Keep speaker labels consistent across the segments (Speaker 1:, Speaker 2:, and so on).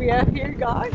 Speaker 1: we are here, guys.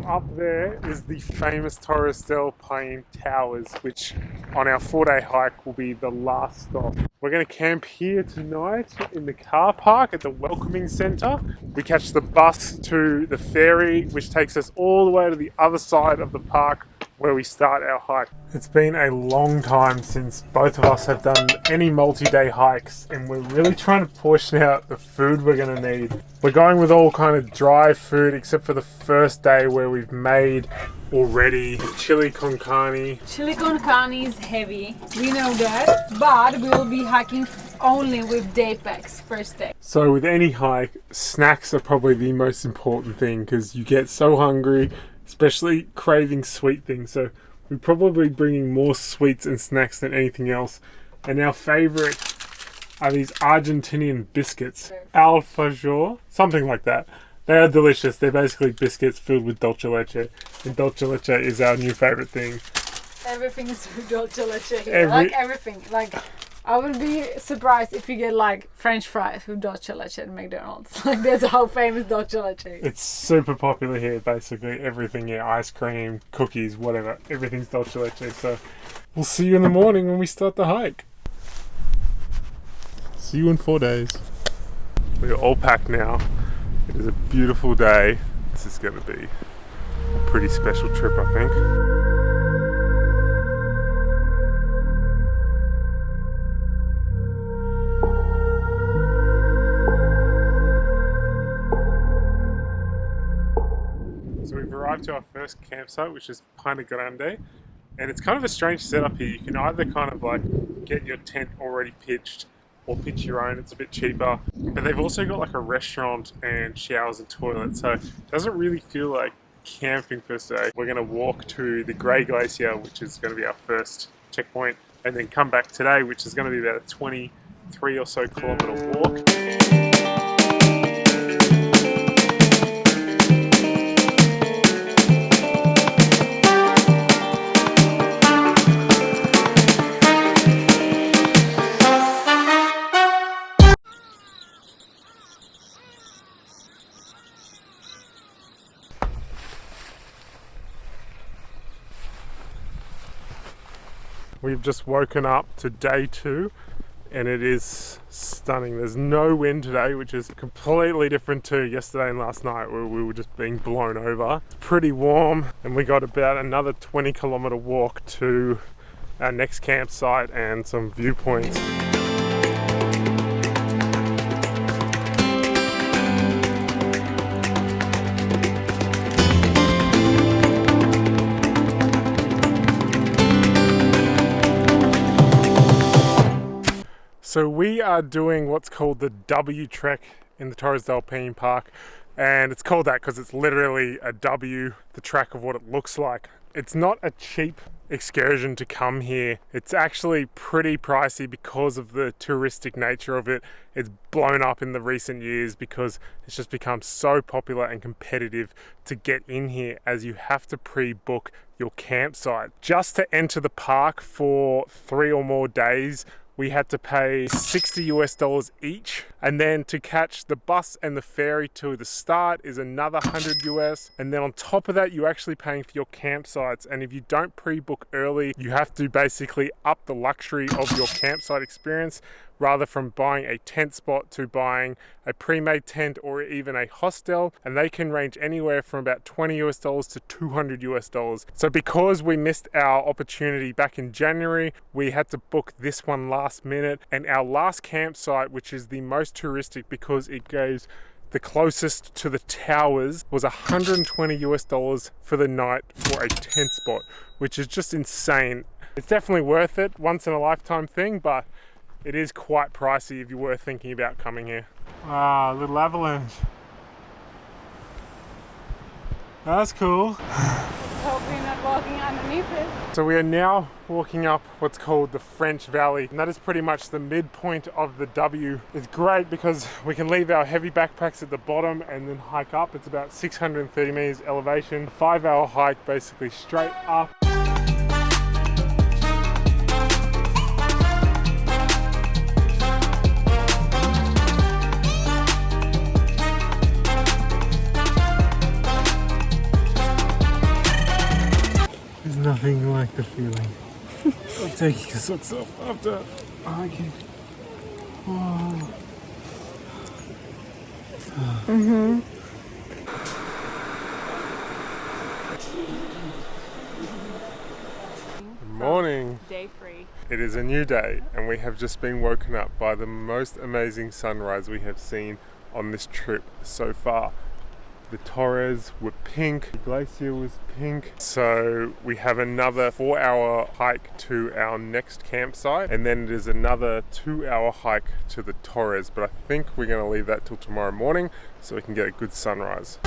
Speaker 2: Up there is the famous Torres del Paine Towers, which on our 4-day hike will be the last stop. We're going to camp here tonight in the car park at the welcoming centre. We catch the bus to the ferry, which takes us all the way to the other side of the park where we start our hike. It's been a long time since both of us have done any multi-day hikes, and we're really trying to portion out the food we're going to need. We're going with all kind of dry food except for the first day where we've made already chili con carne.
Speaker 1: Chili con carne is heavy, we know that, but we will be hiking only with day packs first day.
Speaker 2: So with any hike, snacks are probably the most important thing because you get so hungry, especially craving sweet things. So we're probably bringing more sweets and snacks than anything else. And our favorite are these Argentinian biscuits, alfajor, something like that. They are delicious. They're basically biscuits filled with dulce leche, and dulce leche is our new favorite thing.
Speaker 1: Everything is with dulce leche here. Like everything. Like, I would be surprised if you get like French fries with dulce leche at McDonald's. Like, that's how famous dulce leche is.
Speaker 2: It's super popular here, basically. Everything here, ice cream, cookies, whatever. Everything's dulce leche. So we'll see you in the morning when we start the hike. See you in 4 days. We're all packed now. It is a beautiful day. This is going to be a pretty special trip, I think. So we've arrived to our first campsite, which is Paine, and it's kind of a strange setup here. You can either kind of like get your tent already pitched or pitch your own. It's a bit cheaper, but they've also got like a restaurant and showers and toilets, so it doesn't really feel like camping per se. We're going to walk to the Grey Glacier, which is going to be our first checkpoint, and then come back today, which is going to be about a 23 or so kilometer walk. We've just woken up to day 2 and it is stunning. There's no wind today, which is completely different to yesterday and last night where we were just being blown over. It's pretty warm, and we got about another 20 kilometer walk to our next campsite and some viewpoints. So we are doing what's called the W Trek in the Torres del Paine Park, and it's called that because it's literally a W, the track of what it looks like. It's not a cheap excursion to come here. It's actually pretty pricey because of the touristic nature of it. It's blown up in the recent years because it's just become so popular and competitive to get in here, as you have to pre-book your campsite. Just to enter the park for 3 or more days, we had to pay $60 each, and then to catch the bus and the ferry to the start is another $100, and then on top of that you're actually paying for your campsites. And if you don't pre-book early, you have to basically up the luxury of your campsite experience, rather from buying a tent spot to buying a pre-made tent or even a hostel, and they can range anywhere from about $20 to $200. So because we missed our opportunity back in January, we had to book this one last minute, and our last campsite, which is the most touristic because it goes the closest to the towers, was $120 for the night for a tent spot, which is just insane. It's definitely worth it, once in a lifetime thing, but it is quite pricey if you were thinking about coming here. Ah, little avalanche. That's cool.
Speaker 1: hope we're not walking underneath it.
Speaker 2: So we are now walking up what's called the French Valley, and that is pretty much the midpoint of the W. It's great because we can leave our heavy backpacks at the bottom and then hike up. It's about 630 meters elevation, 5-hour hike basically straight up. There's nothing like the feeling of taking your socks off after hiking. Oh. Good morning.
Speaker 1: Day 3.
Speaker 2: It is a new day and we have just been woken up by the most amazing sunrise we have seen on this trip so far. The Torres were pink, the glacier was pink. So we have another 4-hour hike to our next campsite, and then it is another 2-hour hike to the Torres, but I think we're going to leave that till tomorrow morning so we can get a good sunrise.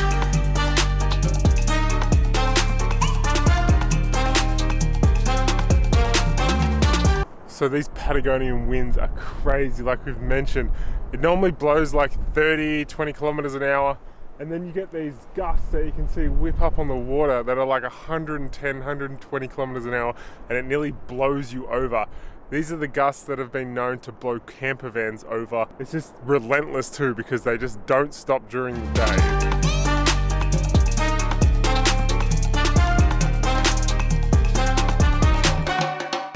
Speaker 2: So these Patagonian winds are crazy, like we've mentioned. It normally blows like 30-20 kilometers an hour. And then you get these gusts that you can see whip up on the water that are like 110, 120 kilometers an hour, and it nearly blows you over. These are the gusts that have been known to blow camper vans over. It's just relentless too because they just don't stop during the day.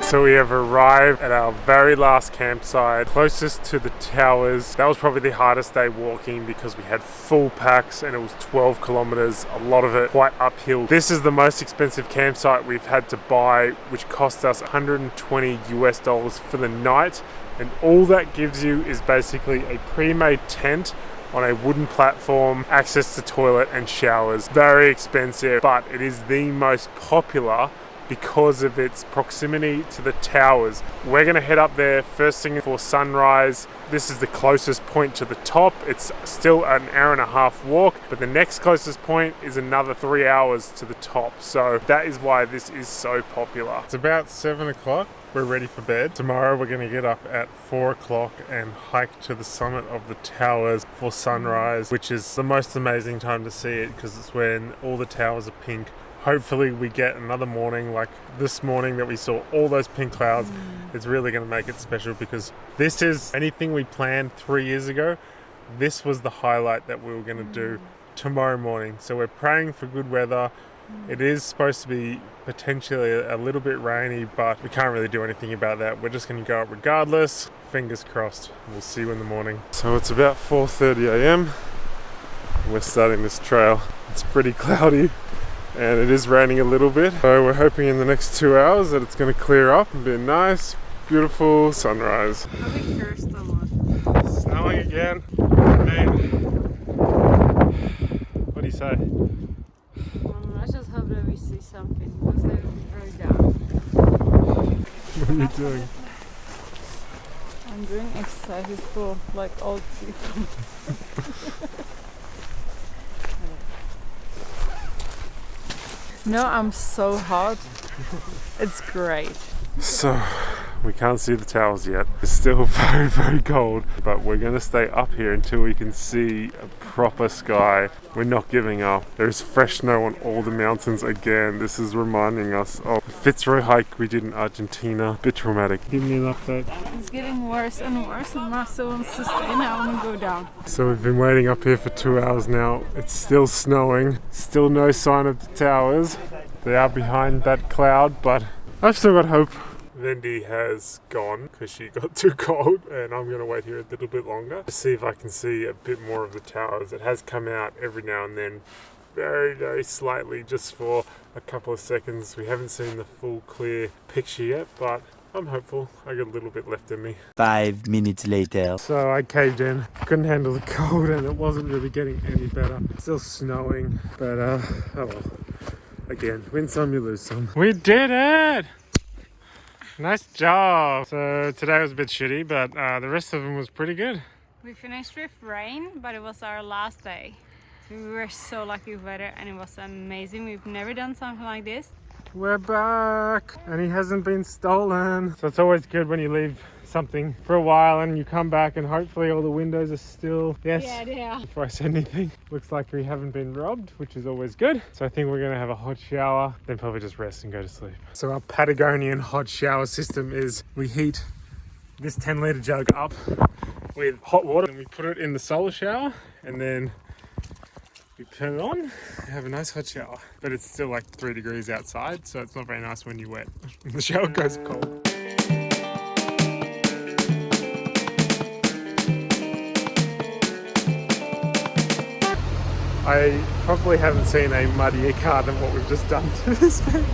Speaker 2: So we have arrived at our very last campsite, closest to the towers. That was probably the hardest day walking because we had full packs and it was 12 kilometers, a lot of it quite uphill. This is the most expensive campsite we've had to buy, which cost us $120 for the night. And all that gives you is basically a pre-made tent on a wooden platform, access to toilet and showers. Very expensive, but it is the most popular because of its proximity to the towers. We're gonna head up there first thing for sunrise. This is the closest point to the top. It's still an hour-and-a-half walk, but the next closest point is another 3 hours to the top. So that is why this is so popular. It's about 7 o'clock. We're ready for bed. Tomorrow we're gonna get up at 4 o'clock and hike to the summit of the towers for sunrise, which is the most amazing time to see it because it's when all the towers are pink. Hopefully we get another morning like this morning that we saw all those pink clouds. It's really going to make it special because this is anything we planned 3 years ago. This was the highlight that we were going to do tomorrow morning. So we're praying for good weather. It is supposed to be potentially a little bit rainy, but we can't really do anything about that. We're just going to go up regardless. Fingers crossed. We'll see you in the morning. So it's about 4:30 a.m. We're starting this trail. It's pretty cloudy. And it is raining a little bit, so we're hoping in the next 2 hours that it's going to clear up and be a nice, beautiful sunrise. Snowing again. I mean, what do you say?
Speaker 1: I just hope that we see something because they will be very down.
Speaker 2: What are you doing?
Speaker 1: I'm doing exercises for like old people. No, I'm so hot. It's great.
Speaker 2: So, we can't see the towers yet. It's still very, very cold, but we're going to stay up here until we can see a proper sky. We're not giving up. There's fresh snow on all the mountains again. This is reminding us of the Fitzroy hike we did in Argentina. A bit traumatic. Give me an update.
Speaker 1: It's getting worse and worse and Master wants to stay and I want to go down.
Speaker 2: So we've been waiting up here for 2 hours now. It's still snowing. Still no sign of the towers. They are behind that cloud, but I've still got hope. Lindy has gone because she got too cold, and I'm going to wait here a little bit longer to see if I can see a bit more of the towers. It has come out every now and then, very, very slightly, just for a couple of seconds. We haven't seen the full clear picture yet, but I'm hopeful. I got a little bit left in me.
Speaker 3: 5 minutes later.
Speaker 2: So I caved in, couldn't handle the cold, and it wasn't really getting any better. Still snowing, but oh well. Again, win some, you lose some. We did it! Nice job. So today was a bit shitty, but the rest of them was pretty good.
Speaker 1: We finished with rain, but it was our last day. We were so lucky with weather and it was amazing. We've never done something like this.
Speaker 2: We're back and he hasn't been stolen. So it's always good when you leave something for a while and you come back and hopefully all the windows are still, yes,
Speaker 1: Yeah, they are.
Speaker 2: before I say anything. Looks like we haven't been robbed, which is always good. So I think we're gonna have a hot shower, then probably just rest and go to sleep. So our Patagonian hot shower system is we heat this 10-litre jug up with hot water and we put it in the solar shower and then we turn it on and have a nice hot shower. But it's still like 3 degrees outside, so it's not very nice when you're wet. The shower goes cold. I probably haven't seen a muddier car than what we've just done to this thing.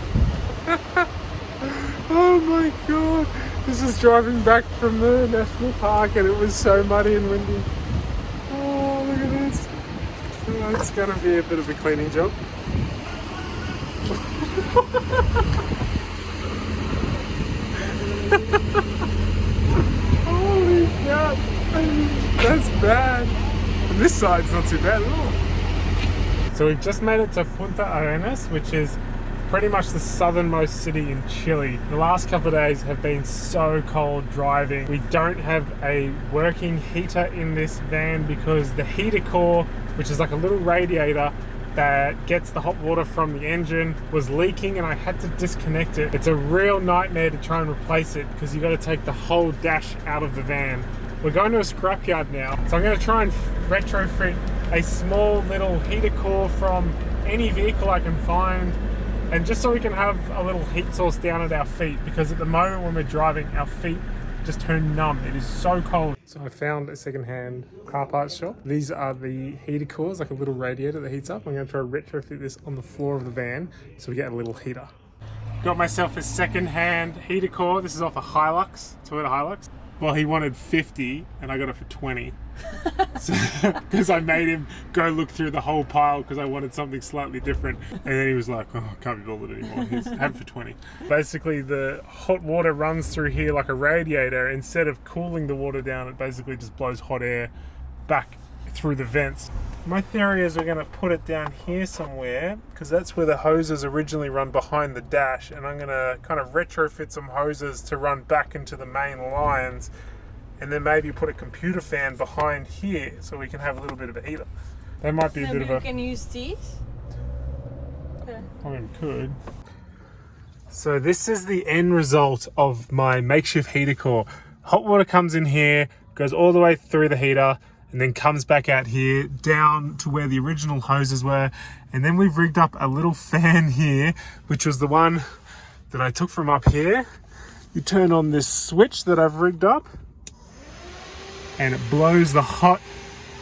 Speaker 2: Oh my god! This is driving back from the national park and it was so muddy and windy. Oh, look at this. Oh, it's gonna be a bit of a cleaning job. Holy crap! That's bad. And this side's not too bad at all. So we've just made it to Punta Arenas, which is pretty much the southernmost city in Chile. The last couple of days have been so cold driving. We don't have a working heater in this van because the heater core, which is like a little radiator that gets the hot water from the engine, was leaking and I had to disconnect it. It's a real nightmare to try and replace it because you got to take the whole dash out of the van. We're going to a scrapyard now, so I'm going to try and retrofit a small little heater core from any vehicle I can find, and just so we can have a little heat source down at our feet, because at the moment when we're driving our feet just turn numb. It is so cold. So I found a second-hand car parts shop. These are the heater cores, like a little radiator that heats up. I'm going to try to retrofit this on the floor of the van so we get a little heater. Got myself a second-hand heater core. This is off a Hilux, Toyota Hilux. Well, he wanted 50 and I got it for 20. Because I made him go look through the whole pile because I wanted something slightly different. And then he was like, oh, I can't be bothered anymore. He's have it for 20. Basically, the hot water runs through here like a radiator. Instead of cooling the water down, it basically just blows hot air back through the vents. My theory is we're going to put it down here somewhere because that's where the hoses originally run behind the dash, and I'm going to kind of retrofit some hoses to run back into the main lines, and then maybe put a computer fan behind here so we can have a little bit of a heater. That might be a bit of a...
Speaker 1: Maybe we can use these? Okay.
Speaker 2: I mean, we could. So this is the end result of my makeshift heater core. Hot water comes in here, goes all the way through the heater, and then comes back out here down to where the original hoses were. And then we've rigged up a little fan here, which was the one that I took from up here. You turn on this switch that I've rigged up and it blows the hot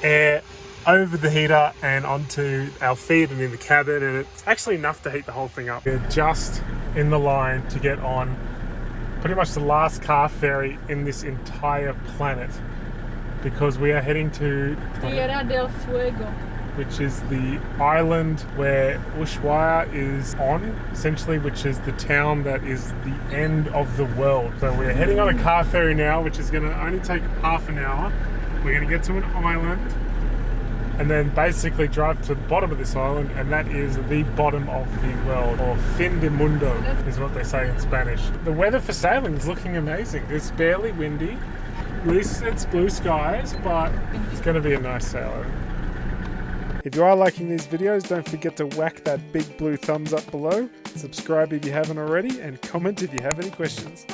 Speaker 2: air over the heater and onto our feet and in the cabin, and it's actually enough to heat the whole thing up. We're just in the line to get on pretty much the last car ferry in this entire planet, because we are heading to
Speaker 1: Tierra del Fuego,
Speaker 2: which is the island where Ushuaia is on, essentially, which is the town that is the end of the world. So we're heading on a car ferry now, which is going to only take half an hour. We're going to get to an island and then basically drive to the bottom of this island, and that is the bottom of the world, or fin de mundo is what they say in Spanish. The weather for sailing is looking amazing. It's barely windy. At least it's blue skies, but it's going to be a nice sail. If you are liking these videos, don't forget to whack that big blue thumbs up below, subscribe if you haven't already, and comment if you have any questions.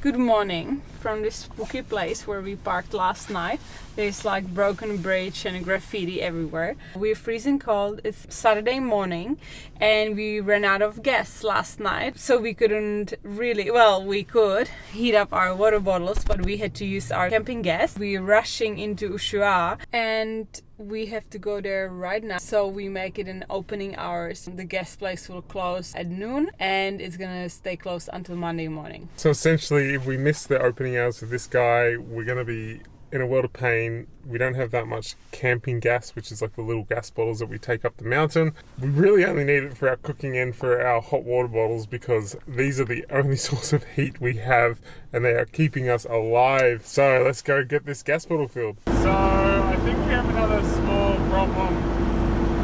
Speaker 1: Good morning from this spooky place where we parked last night. There's like broken bridge and graffiti everywhere. We're freezing cold. It's Saturday morning and we ran out of gas last night, so we couldn't really, well, we could heat up our water bottles, but we had to use our camping gas. We're rushing into Ushuaia and we have to go there right now, so we make it in opening hours. The gas place will close at noon and it's gonna stay closed until Monday morning.
Speaker 2: So essentially, if we miss the opening hours of this guy, we're going to be in a world of pain, we don't have that much camping gas, which is like the little gas bottles that we take up the mountain. We really only need it for our cooking and for our hot water bottles because these are the only source of heat we have and they are keeping us alive. So let's go get this gas bottle filled. So I think we have another small problem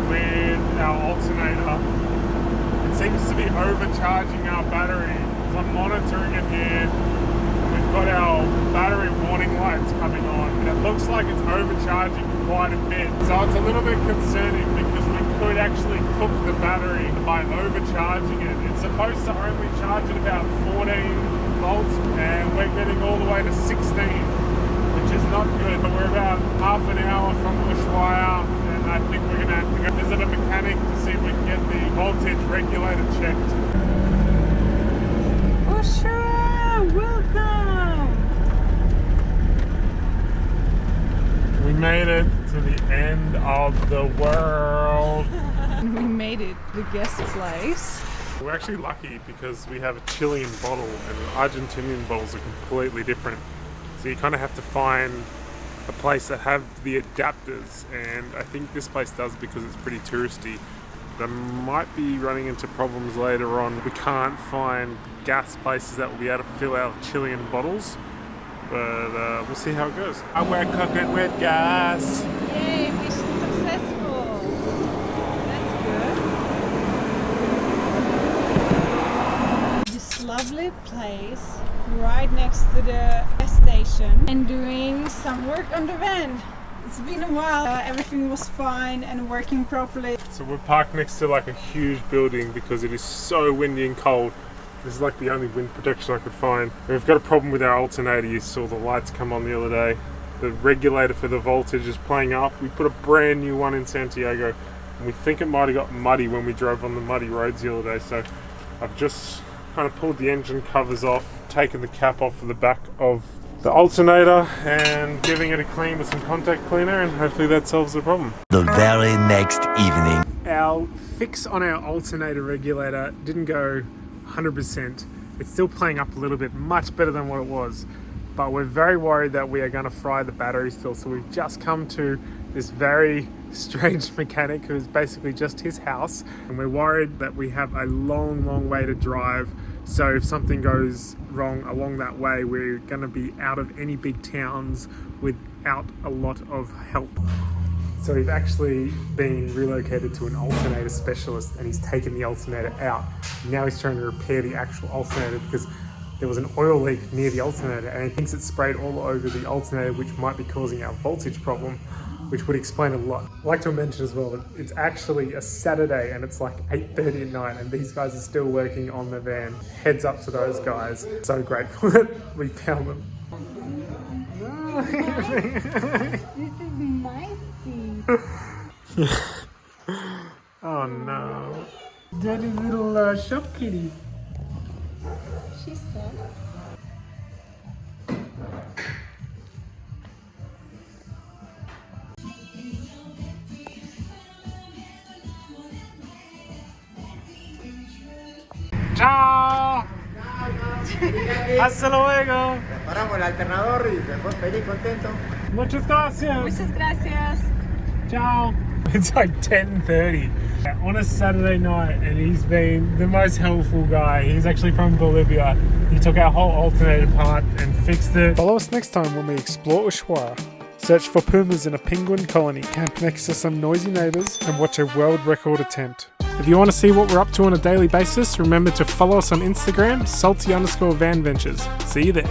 Speaker 2: with our alternator. It seems to be overcharging our battery. So I'm monitoring it here. We've got our battery warning lights coming on and it looks like it's overcharging quite a bit. So it's a little bit concerning because we could actually cook the battery by overcharging it. It's supposed to only charge at about 14 volts and we're getting all the way to 16, which is not good. But we're about half an hour from Ushuaia and I think we're going to have to go visit a mechanic to see if we can get the voltage regulator checked.
Speaker 1: Ushuaia, welcome!
Speaker 2: We made it to the end of the world.
Speaker 1: We made it, the guest place.
Speaker 2: We're actually lucky because we have a Chilean bottle and Argentinian bottles are completely different. So you kind of have to find a place that have the adapters, and I think this place does because it's pretty touristy. But I might be running into problems later on. We can't find gas places that will be able to fill our Chilean bottles. But we'll see how it goes. We're cooking with gas.
Speaker 1: Yay, mission successful. That's good. This lovely place right next to the gas station and doing some work on the van. It's been a while. Everything was fine and working properly.
Speaker 2: So we're parked next to like a huge building because it is so windy and cold. This is like the only wind protection I could find. And we've got a problem with our alternator. You saw the lights come on the other day. The regulator for the voltage is playing up. We put a brand new one in Santiago and we think it might have got muddy when we drove on the muddy roads the other day. So I've just kind of pulled the engine covers off, taken the cap off of the back of the alternator and giving it a clean with some contact cleaner, and hopefully that solves the problem.
Speaker 3: The very next evening.
Speaker 2: Our fix on our alternator regulator didn't go 100%. It's still playing up a little bit, much better than what it was, but we're very worried that we are going to fry the battery still. So we've just come to this very strange mechanic who's basically just his house, and we're worried that we have a long way to drive. So if something goes wrong along that way, we're going to be out of any big towns without a lot of help. So we've actually been relocated to an alternator specialist and he's taken the alternator out. Now he's trying to repair the actual alternator because there was an oil leak near the alternator and he thinks it's sprayed all over the alternator, which might be causing our voltage problem, which would explain a lot. I'd like to mention as well that it's actually a Saturday and it's like 8:30 at night and these guys are still working on the van. Heads up to those guys. So grateful that we found them.
Speaker 1: This is my seat.
Speaker 2: Oh no. Dirty little shop kitty.
Speaker 1: She's so.
Speaker 2: Ciao. Hasta luego.
Speaker 4: Paramos el alternador y después feliz, contento.
Speaker 2: Muchas gracias.
Speaker 1: Muchas gracias.
Speaker 2: Ciao. It's like 10:30 on a Saturday night and he's been the most helpful guy. He's actually from Bolivia. He took our whole alternator apart and fixed it. Follow us next time when we explore Ushuaia. Search for pumas in a penguin colony, camp next to some noisy neighbours and watch a world record attempt. If you want to see what we're up to on a daily basis, remember to follow us on Instagram, salty_vanventures. See you there.